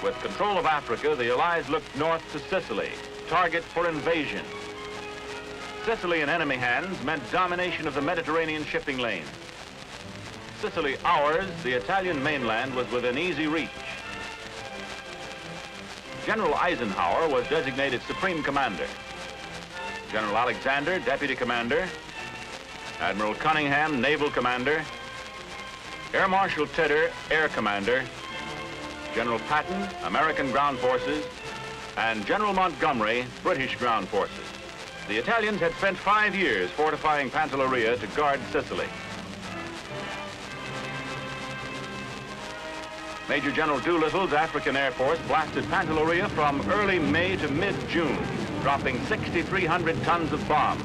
With control of Africa, the Allies looked north to Sicily, target for invasion. Sicily in enemy hands meant domination of the Mediterranean shipping lanes. Sicily ours, the Italian mainland was within easy reach. General Eisenhower was designated Supreme Commander. General Alexander, Deputy Commander. Admiral Cunningham, Naval Commander. Air Marshal Tedder, Air Commander. General Patton, American Ground Forces. And General Montgomery, British Ground Forces. The Italians had spent 5 years fortifying Pantelleria to guard Sicily. Major General Doolittle's African Air Force blasted Pantelleria from early May to mid-June, dropping 6,300 tons of bombs.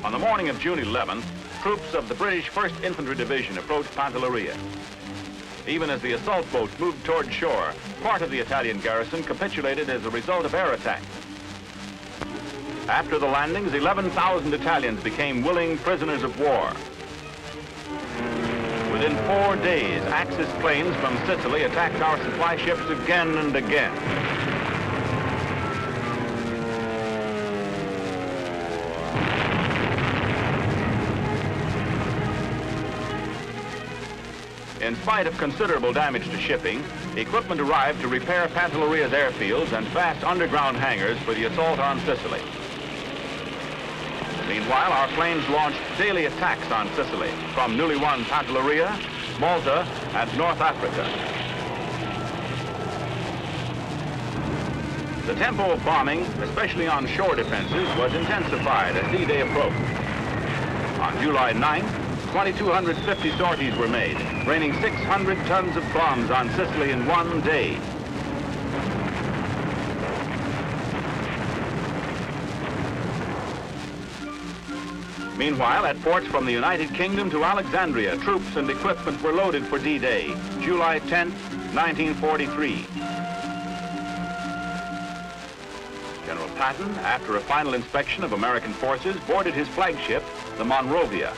On the morning of June 11th, troops of the British 1st Infantry Division approached Pantelleria. Even as the assault boats moved toward shore, part of the Italian garrison capitulated as a result of air attacks. After the landings, 11,000 Italians became willing prisoners of war. Within 4 days, Axis planes from Sicily attacked our supply ships again and again. In spite of considerable damage to shipping, equipment arrived to repair Pantelleria's airfields and vast underground hangars for the assault on Sicily. Meanwhile, our planes launched daily attacks on Sicily from newly won Pantelleria, Malta, and North Africa. The tempo of bombing, especially on shore defenses, was intensified as D-Day approached. On July 9th, 2,250 sorties were made, raining 600 tons of bombs on Sicily in 1 day. Meanwhile, at ports from the United Kingdom to Alexandria, troops and equipment were loaded for D-Day, July 10th, 1943. General Patton, after a final inspection of American forces, boarded his flagship, the Monrovia.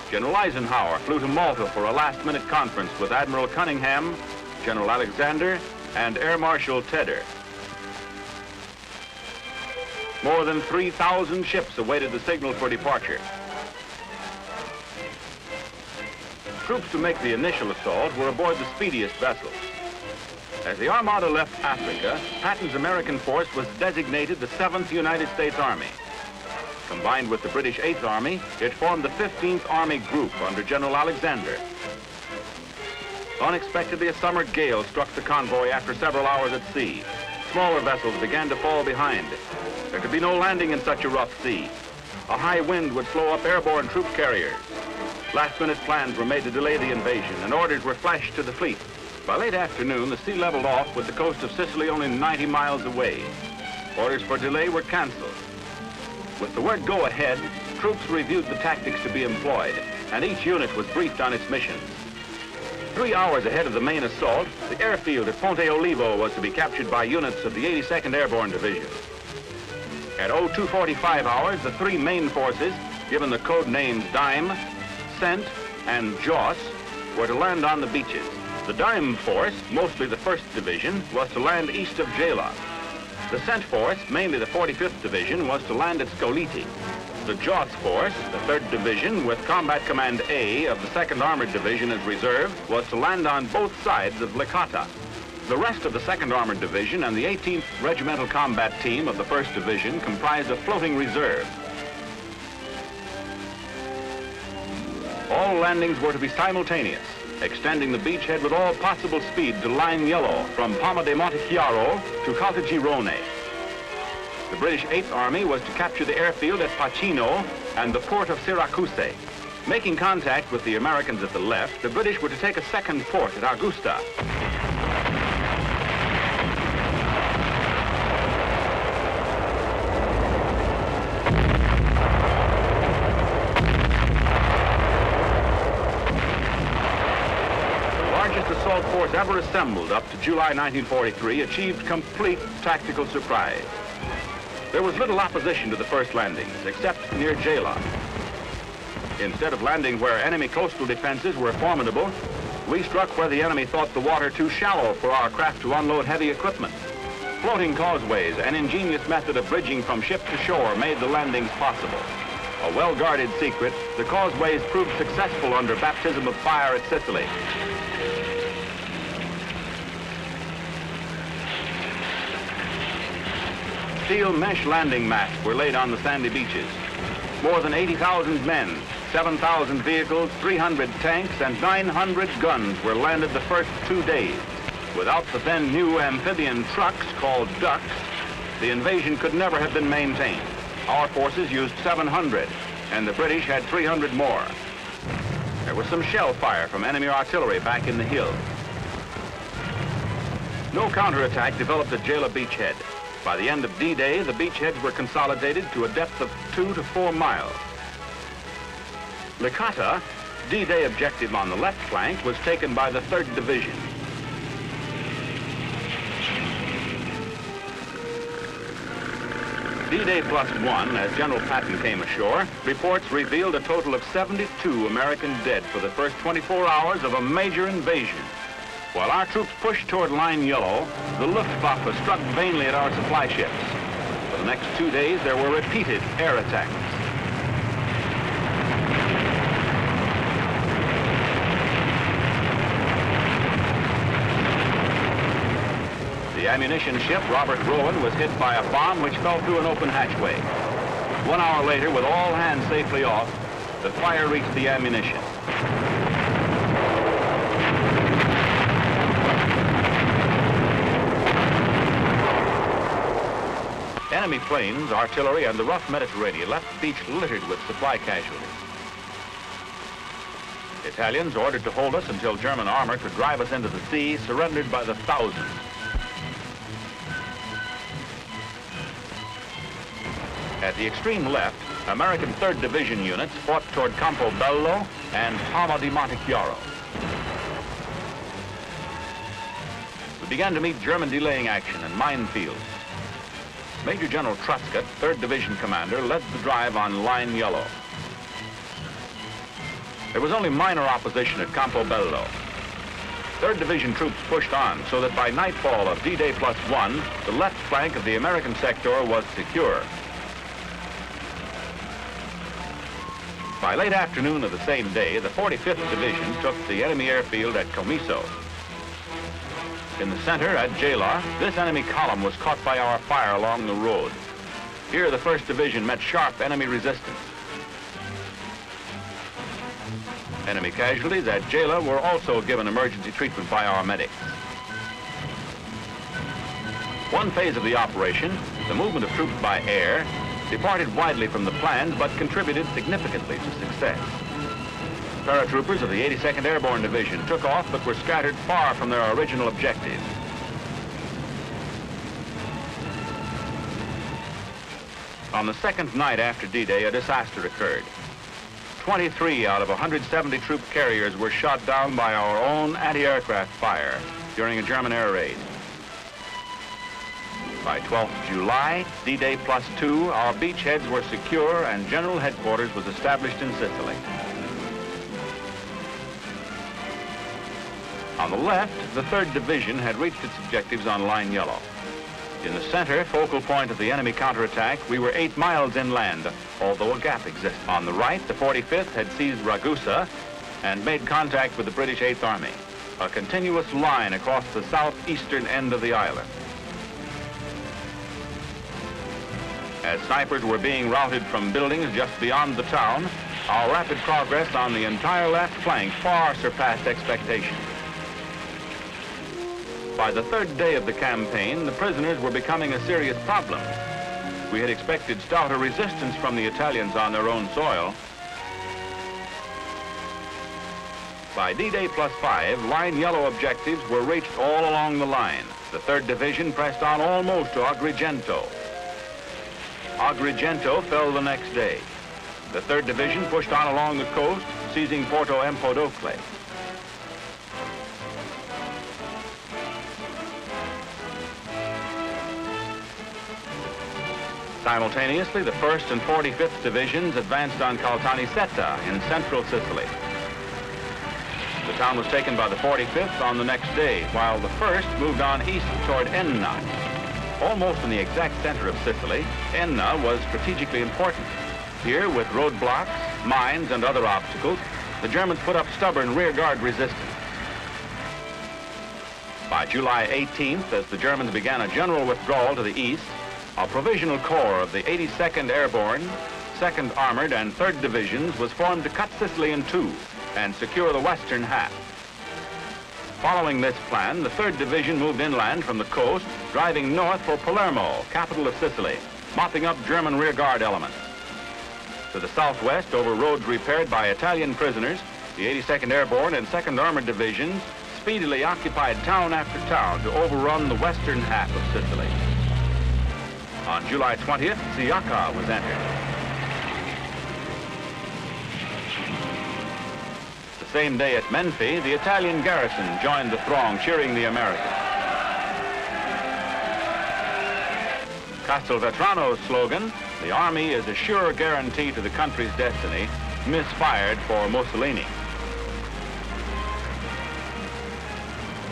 General Eisenhower flew to Malta for a last-minute conference with Admiral Cunningham, General Alexander, and Air Marshal Tedder. More than 3,000 ships awaited the signal for departure. Troops to make the initial assault were aboard the speediest vessels. As the Armada left Africa, Patton's American force was designated the 7th United States Army. Combined with the British 8th Army, it formed the 15th Army Group under General Alexander. Unexpectedly, a summer gale struck the convoy after several hours at sea. Smaller vessels began to fall behind. There could be no landing in such a rough sea. A high wind would slow up airborne troop carriers. Last-minute plans were made to delay the invasion, and orders were flashed to the fleet. By late afternoon, the sea leveled off with the coast of Sicily only 90 miles away. Orders for delay were canceled. With the word go ahead, troops reviewed the tactics to be employed, and each unit was briefed on its mission. 3 hours ahead of the main assault, the airfield at Ponte Olivo was to be captured by units of the 82nd Airborne Division. At 0245 hours, the 3 main forces, given the code names Dime, Cent, and Joss, were to land on the beaches. The Dime force, mostly the 1st Division, was to land east of Gela. The Cent force, mainly the 45th Division, was to land at Scoliti. The Joss force, the 3rd Division, with Combat Command A of the 2nd Armored Division as reserve, was to land on both sides of Licata. The rest of the 2nd Armored Division and the 18th Regimental Combat Team of the 1st Division comprised a floating reserve. All landings were to be simultaneous, extending the beachhead with all possible speed to Line Yellow from Palma de Montechiaro to Caltagirone. The British 8th Army was to capture the airfield at Pacino and the port of Syracuse. Making contact with the Americans at the left, the British were to take a second port at Augusta. force ever assembled up to July 1943 achieved complete tactical surprise. There was little opposition to the first landings, except near Genoa. Instead of landing where enemy coastal defenses were formidable, we struck where the enemy thought the water too shallow for our craft to unload heavy equipment. Floating causeways, an ingenious method of bridging from ship to shore, made the landings possible. A well-guarded secret, the causeways proved successful under baptism of fire at Sicily. Steel mesh landing mats were laid on the sandy beaches. More than 80,000 men, 7,000 vehicles, 300 tanks, and 900 guns were landed the first 2 days. Without the then new amphibian trucks called ducks, the invasion could never have been maintained. Our forces used 700, and the British had 300 more. There was some shell fire from enemy artillery back in the hills. No counterattack developed at Genoa beachhead. By the end of D-Day, the beachheads were consolidated to a depth of 2 to 4 miles. Licata, D-Day objective on the left flank, was taken by the 3rd Division. D-Day +1, as General Patton came ashore, reports revealed a total of 72 American dead for the first 24 hours of a major invasion. While our troops pushed toward Line Yellow, the Luftwaffe struck vainly at our supply ships. For the next 2 days, there were repeated air attacks. The ammunition ship, Robert Rowan, was hit by a bomb which fell through an open hatchway. 1 hour later, with all hands safely off, the fire reached the ammunition. Enemy planes, artillery, and the rough Mediterranean left the beach littered with supply casualties. Italians, ordered to hold us until German armor could drive us into the sea, surrendered by the thousands. At the extreme left, American 3rd Division units fought toward Campobello and Palma di Montechiaro. We began to meet German delaying action and minefields. Major General Truscott, 3rd Division commander, led the drive on Line Yellow. There was only minor opposition at Campobello. 3rd Division troops pushed on so that by nightfall of D-Day +1, the left flank of the American sector was secure. By late afternoon of the same day, the 45th Division took the enemy airfield at Comiso. In the center, at Genoa, this enemy column was caught by our fire along the road. Here, the 1st Division met sharp enemy resistance. Enemy casualties at Genoa were also given emergency treatment by our medics. One phase of the operation, the movement of troops by air, departed widely from the plans but contributed significantly to success. Paratroopers of the 82nd Airborne Division took off but were scattered far from their original objective. On the second night after D-Day, a disaster occurred. 23 out of 170 troop carriers were shot down by our own anti-aircraft fire during a German air raid. By 12th July, D-Day +2, our beachheads were secure and General Headquarters was established in Sicily. On the left, the 3rd Division had reached its objectives on Line Yellow. In the center, focal point of the enemy counterattack, we were 8 miles inland, although a gap existed. On the right, the 45th had seized Ragusa and made contact with the British 8th Army, a continuous line across the southeastern end of the island. As snipers were being routed from buildings just beyond the town, our rapid progress on the entire left flank far surpassed expectations. By the 3rd day of the campaign, the prisoners were becoming a serious problem. We had expected stouter resistance from the Italians on their own soil. By D-Day +5, Line Yellow objectives were reached all along the line. The 3rd Division pressed on almost to Agrigento. Agrigento fell the next day. The 3rd Division pushed on along the coast, seizing Porto Empedocle. Simultaneously, the 1st and 45th Divisions advanced on Caltanissetta in central Sicily. The town was taken by the 45th on the next day, while the 1st moved on east toward Enna. Almost in the exact center of Sicily, Enna was strategically important. Here, with roadblocks, mines, and other obstacles, the Germans put up stubborn rearguard resistance. By July 18th, as the Germans began a general withdrawal to the east, a provisional corps of the 82nd Airborne, 2nd Armored, and 3rd Divisions was formed to cut Sicily in two and secure the western half. Following this plan, the 3rd Division moved inland from the coast, driving north for Palermo, capital of Sicily, mopping up German rearguard elements. To the southwest, over roads repaired by Italian prisoners, the 82nd Airborne and 2nd Armored Divisions speedily occupied town after town to overrun the western half of Sicily. On July 20th, Siaka was entered. The same day at Menfi, the Italian garrison joined the throng cheering the Americans. Castelvetrano's slogan, "The army is a sure guarantee to the country's destiny," misfired for Mussolini.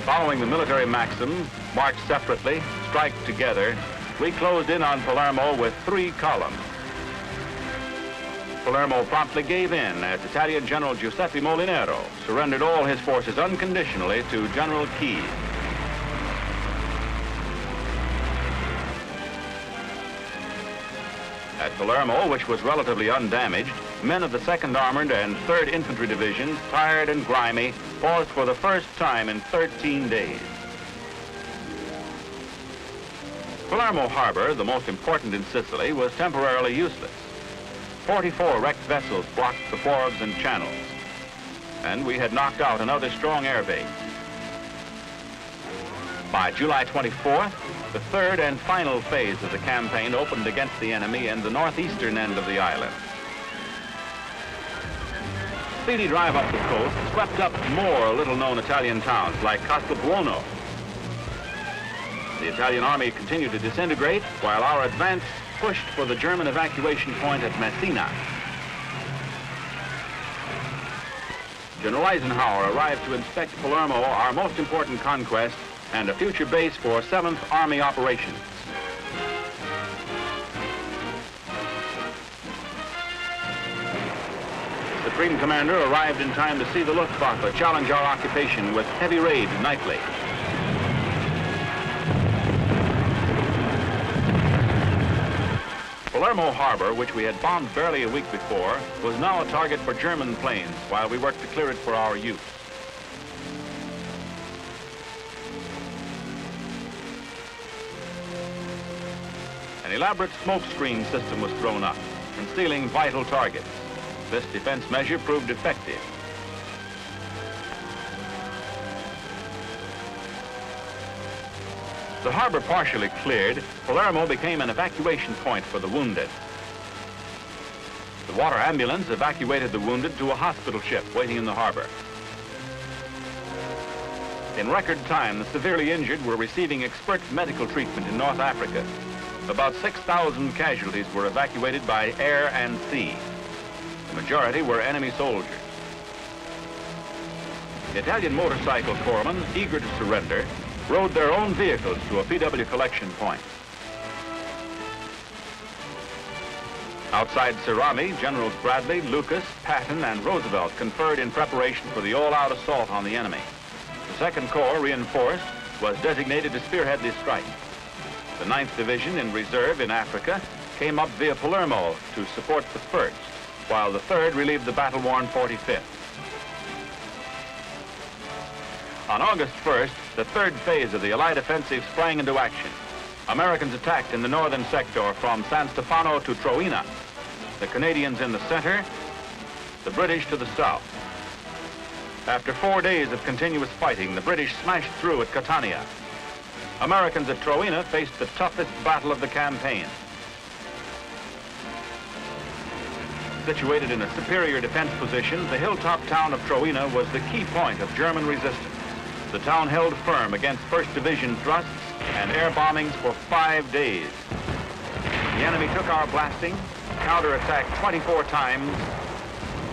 Following the military maxim, march separately, strike together, we closed in on Palermo with 3 columns. Palermo promptly gave in as Italian General Giuseppe Molinero surrendered all his forces unconditionally to General Keyes. At Palermo, which was relatively undamaged, men of the 2nd Armored and 3rd Infantry Divisions, tired and grimy, paused for the first time in 13 days. Palermo Harbor, the most important in Sicily, was temporarily useless. 44 wrecked vessels blocked the wharves and channels, and we had knocked out another strong air base. By July 24th, the 3rd and final phase of the campaign opened against the enemy in the northeastern end of the island. Speedy drive up the coast swept up more little-known Italian towns like Castelbuono. The Italian army continued to disintegrate while our advance pushed for the German evacuation point at Messina. General Eisenhower arrived to inspect Palermo, our most important conquest, and a future base for 7th Army operations. The Supreme Commander arrived in time to see the Luftwaffe challenge our occupation with heavy raid nightly. Palermo Harbor, which we had bombed barely a week before, was now a target for German planes while we worked to clear it for our use. An elaborate smoke screen system was thrown up, concealing vital targets. This defense measure proved effective. The harbor partially cleared, Palermo became an evacuation point for the wounded. The water ambulance evacuated the wounded to a hospital ship waiting in the harbor. In record time, the severely injured were receiving expert medical treatment in North Africa. About 6,000 casualties were evacuated by air and sea. The majority were enemy soldiers. The Italian motorcycle corpsmen, eager to surrender, rode their own vehicles to a PW collection point. Outside Cerami, Generals Bradley, Lucas, Patton, and Roosevelt conferred in preparation for the all-out assault on the enemy. The 2nd Corps, reinforced, was designated to spearhead this strike. The 9th Division in reserve in Africa came up via Palermo to support the 1st, while the 3rd relieved the battle-worn 45th. On August 1st, the 3rd phase of the Allied offensive sprang into action. Americans attacked in the northern sector from San Stefano to Troina, the Canadians in the center, the British to the south. After 4 days of continuous fighting, the British smashed through at Catania. Americans at Troina faced the toughest battle of the campaign. Situated in a superior defense position, the hilltop town of Troina was the key point of German resistance. The town held firm against 1st Division thrusts and air bombings for 5 days. The enemy took our blasting, counterattacked 24 times,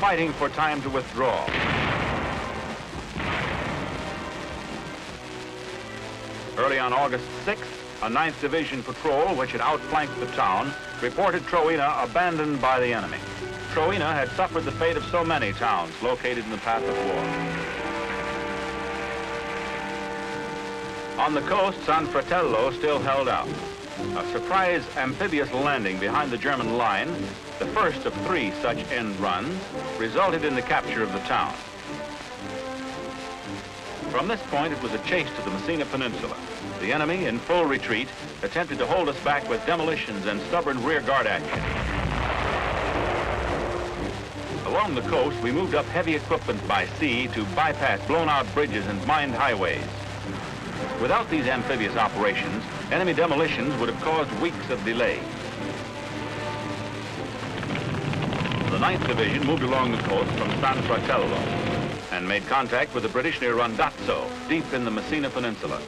fighting for time to withdraw. Early on August 6th, a 9th Division patrol, which had outflanked the town, reported Troina abandoned by the enemy. Troina had suffered the fate of so many towns located in the path of war. On the coast, San Fratello still held out. A surprise amphibious landing behind the German line, the first of 3 such end runs, resulted in the capture of the town. From this point, it was a chase to the Messina Peninsula. The enemy, in full retreat, attempted to hold us back with demolitions and stubborn rearguard action. Along the coast, we moved up heavy equipment by sea to bypass blown-out bridges and mined highways. Without these amphibious operations, enemy demolitions would have caused weeks of delay. The 9th Division moved along the coast from San Fratello and made contact with the British near Randazzo, deep in the Messina Peninsula.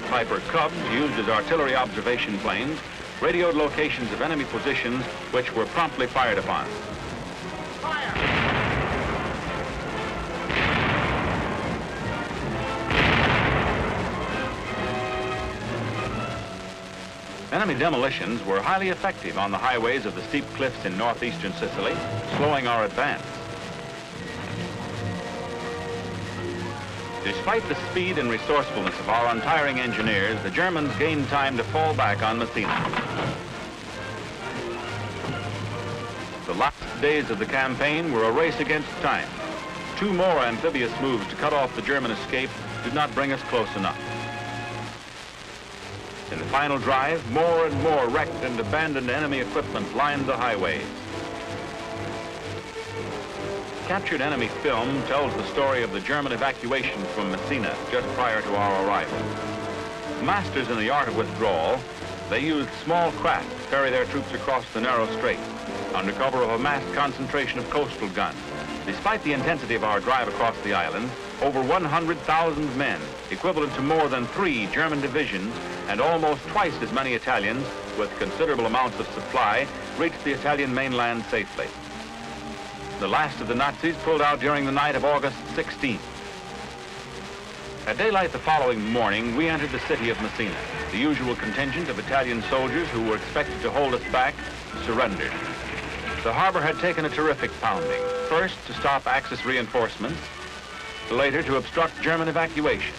Piper Cubs, used as artillery observation planes, radioed locations of enemy positions, which were promptly fired upon. Fire! Enemy demolitions were highly effective on the highways of the steep cliffs in northeastern Sicily, slowing our advance. Despite the speed and resourcefulness of our untiring engineers, the Germans gained time to fall back on Messina. The last days of the campaign were a race against time. 2 more amphibious moves to cut off the German escape did not bring us close enough. In the final drive, more and more wrecked and abandoned enemy equipment lined the highways. Captured enemy film tells the story of the German evacuation from Messina just prior to our arrival. Masters in the art of withdrawal, they used small craft to ferry their troops across the narrow strait under cover of a massed concentration of coastal guns. Despite the intensity of our drive across the island, over 100,000 men, equivalent to more than 3 German divisions and almost twice as many Italians, with considerable amounts of supply, reached the Italian mainland safely. The last of the Nazis pulled out during the night of August 16th. At daylight the following morning, we entered the city of Messina. The usual contingent of Italian soldiers who were expected to hold us back surrendered. The harbor had taken a terrific pounding, first to stop Axis reinforcements, later to obstruct German evacuation.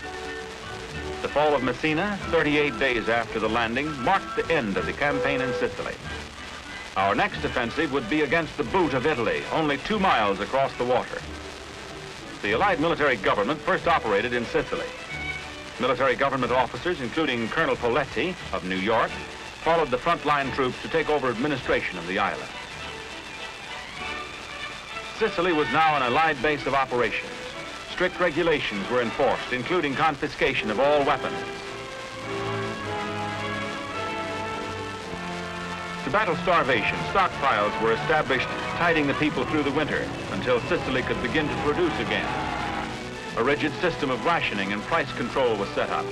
The fall of Messina, 38 days after the landing, marked the end of the campaign in Sicily. Our next offensive would be against the boot of Italy, only 2 miles across the water. The Allied military government first operated in Sicily. Military government officers, including Colonel Poletti of New York, followed the frontline troops to take over administration of the island. Sicily was now an Allied base of operations. Strict regulations were enforced, including confiscation of all weapons. To battle starvation, stockpiles were established, tiding the people through the winter until Sicily could begin to produce again. A rigid system of rationing and price control was set up.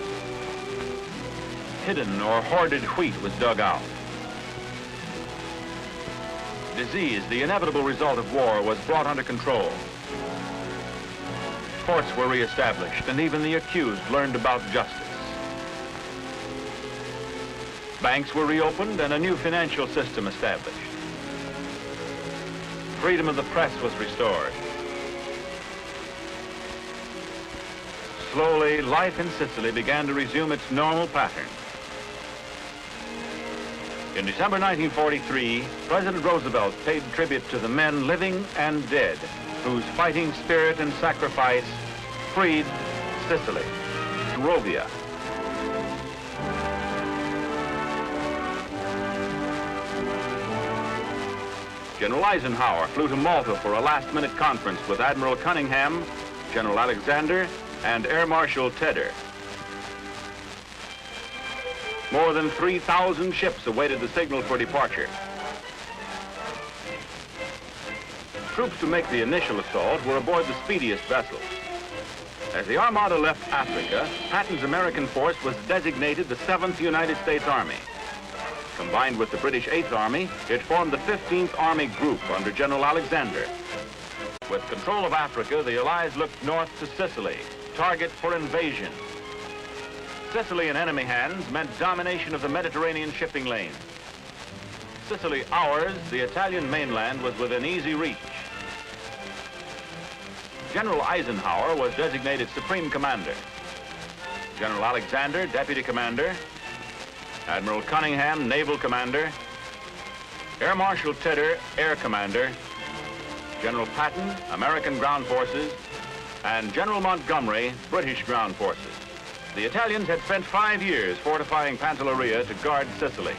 Hidden or hoarded wheat was dug out. Disease, the inevitable result of war, was brought under control. Courts were reestablished, and even the accused learned about justice. Banks were reopened and a new financial system established. Freedom of the press was restored. Slowly, life in Sicily began to resume its normal pattern. In December 1943, President Roosevelt paid tribute to the men living and dead whose fighting spirit and sacrifice freed Sicily. Rovia. General Eisenhower flew to Malta for a last-minute conference with Admiral Cunningham, General Alexander, and Air Marshal Tedder. More than 3,000 ships awaited the signal for departure. Troops to make the initial assault were aboard the speediest vessels. As the Armada left Africa, Patton's American force was designated the 7th United States Army. Combined with the British 8th Army, it formed the 15th Army Group under General Alexander. With control of Africa, the Allies looked north to Sicily, target for invasion. Sicily in enemy hands meant domination of the Mediterranean shipping lanes. Sicily ours, the Italian mainland was within easy reach. General Eisenhower was designated Supreme Commander. General Alexander, Deputy Commander. Admiral Cunningham, Naval Commander. Air Marshal Tedder, Air Commander. General Patton, American Ground Forces. And General Montgomery, British Ground Forces. The Italians had spent 5 years fortifying Pantelleria to guard Sicily.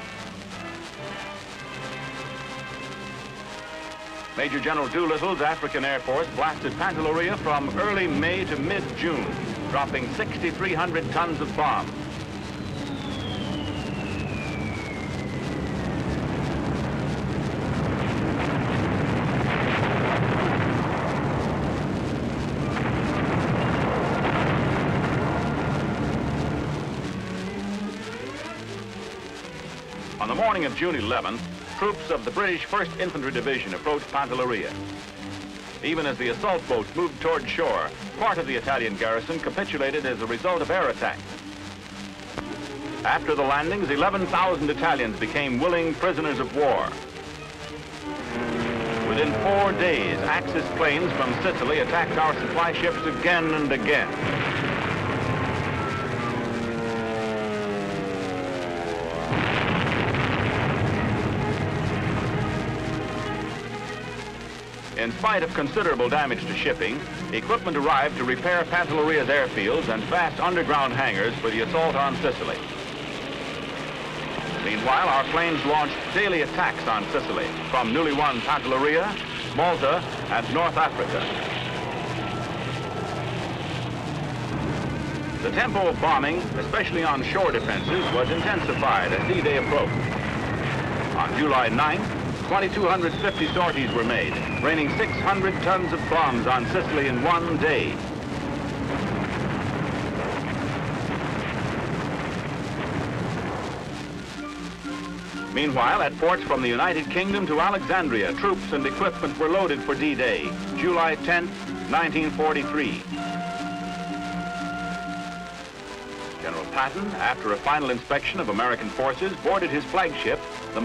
Major General Doolittle's African Air Force blasted Pantelleria from early May to mid-June, dropping 6,300 tons of bombs. On the morning of June 11th, troops of the British 1st Infantry Division approached Pantelleria. Even as the assault boats moved toward shore, part of the Italian garrison capitulated as a result of air attacks. After the landings, 11,000 Italians became willing prisoners of war. Within 4 days, Axis planes from Sicily attacked our supply ships again and again. In spite of considerable damage to shipping, equipment arrived to repair Pantelleria's airfields and vast underground hangars for the assault on Sicily. Meanwhile, our planes launched daily attacks on Sicily from newly won Pantelleria, Malta, and North Africa. The tempo of bombing, especially on shore defenses, was intensified as D-Day approached. On July 9th, 2,250 sorties were made, raining 600 tons of bombs on Sicily in 1 day. Meanwhile, at ports from the United Kingdom to Alexandria, troops and equipment were loaded for D-Day, July 10, 1943. General Patton, after a final inspection of American forces, boarded his flagship, the